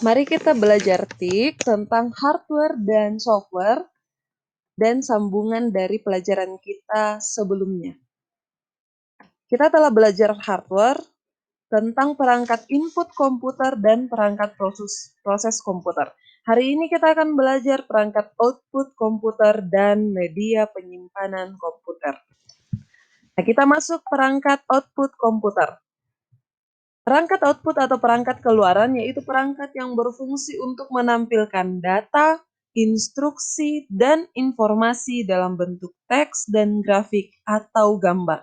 Mari kita belajar TIK tentang hardware dan software dan sambungan dari pelajaran kita sebelumnya. Kita telah belajar hardware tentang perangkat input komputer dan perangkat proses komputer. Hari ini kita akan belajar perangkat output komputer dan media penyimpanan komputer. Nah, kita masuk perangkat output komputer. Perangkat output atau perangkat keluaran yaitu perangkat yang berfungsi untuk menampilkan data, instruksi, dan informasi dalam bentuk teks dan grafik atau gambar.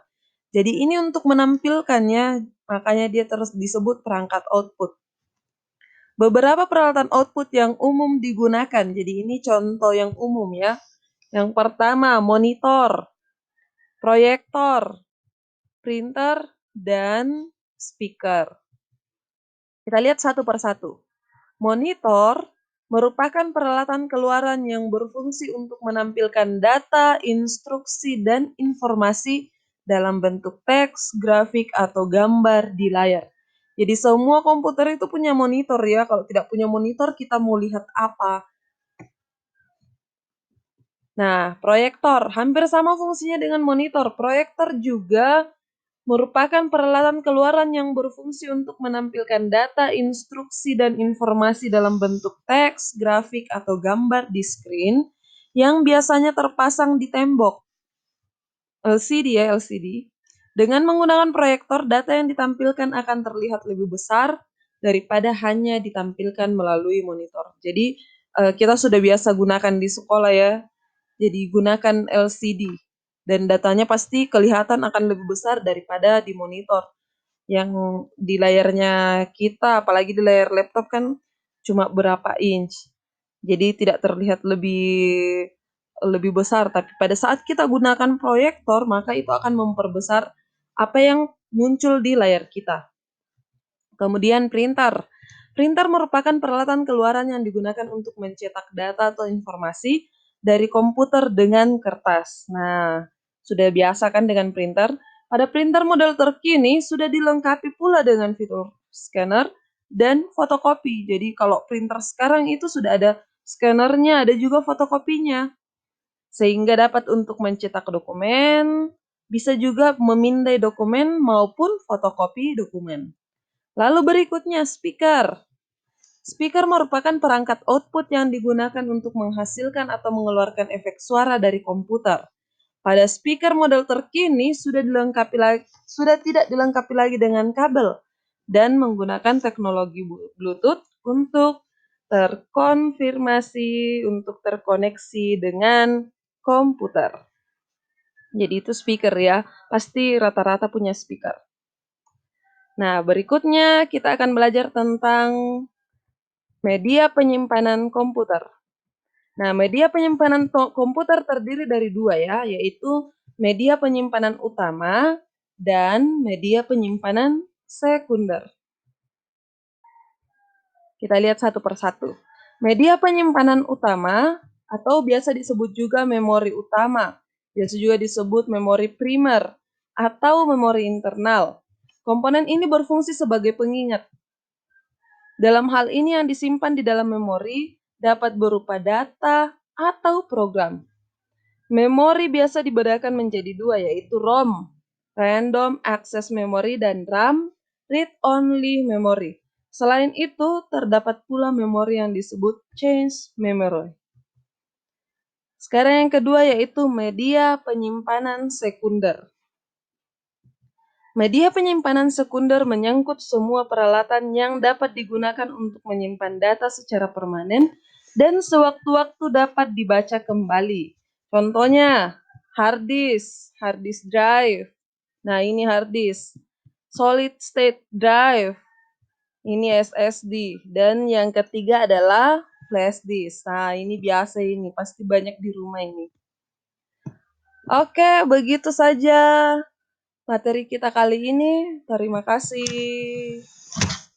Jadi ini untuk menampilkannya, makanya dia terus disebut perangkat output. Beberapa peralatan output yang umum digunakan, jadi ini contoh yang umum ya. Yang pertama, monitor, proyektor, printer, dan speaker. Kita lihat satu persatu. Monitor merupakan peralatan keluaran yang berfungsi untuk menampilkan data, instruksi, dan informasi dalam bentuk teks, grafik, atau gambar di layar. Jadi semua komputer itu punya monitor ya. Kalau tidak punya monitor, kita mau lihat apa? Nah, proyektor hampir sama fungsinya dengan monitor. Proyektor juga merupakan peralatan keluaran yang berfungsi untuk menampilkan data, instruksi, dan informasi dalam bentuk teks, grafik, atau gambar di screen yang biasanya terpasang di tembok. LCD ya, LCD. Dengan menggunakan proyektor, data yang ditampilkan akan terlihat lebih besar daripada hanya ditampilkan melalui monitor. Jadi, kita sudah biasa gunakan di sekolah ya. Jadi, gunakan LCD. Dan datanya pasti kelihatan akan lebih besar daripada di monitor. Yang di layarnya kita, apalagi di layar laptop kan cuma berapa inch. Jadi tidak terlihat lebih besar, tapi pada saat kita gunakan proyektor, maka itu akan memperbesar apa yang muncul di layar kita. Kemudian printer. Printer merupakan peralatan keluaran yang digunakan untuk mencetak data atau informasi dari komputer dengan kertas. Nah, sudah biasa kan dengan printer? Pada printer model terkini sudah dilengkapi pula dengan fitur scanner dan fotokopi. Jadi kalau printer sekarang itu sudah ada scannernya, ada juga fotokopinya. Sehingga dapat untuk mencetak dokumen, bisa juga memindai dokumen maupun fotokopi dokumen. Lalu berikutnya speaker. Speaker merupakan perangkat output yang digunakan untuk menghasilkan atau mengeluarkan efek suara dari komputer. Pada speaker model terkini sudah tidak dilengkapi lagi dengan kabel dan menggunakan teknologi Bluetooth untuk terkoneksi dengan komputer. Jadi itu speaker ya, pasti rata-rata punya speaker. Nah, berikutnya kita akan belajar tentang media penyimpanan komputer. Nah, media penyimpanan komputer terdiri dari dua ya, yaitu media penyimpanan utama dan media penyimpanan sekunder. Kita lihat satu persatu. Media penyimpanan utama atau biasa disebut juga memori utama, biasa juga disebut memori primer atau memori internal. Komponen ini berfungsi sebagai pengingat. Dalam hal ini yang disimpan di dalam memori dapat berupa data atau program. Memori biasa dibedakan menjadi dua, yaitu ROM, Random Access Memory, dan RAM, Read Only Memory. Selain itu, terdapat pula memori yang disebut Change Memory. Sekarang yang kedua yaitu media penyimpanan sekunder. Media penyimpanan sekunder menyangkut semua peralatan yang dapat digunakan untuk menyimpan data secara permanen dan sewaktu-waktu dapat dibaca kembali. Contohnya, hard disk drive. Nah, ini hard disk. Solid state drive. Ini SSD. Dan yang ketiga adalah flash disk. Nah, ini biasa ini, pasti banyak di rumah ini. Oke, begitu saja materi kita kali ini. Terima kasih.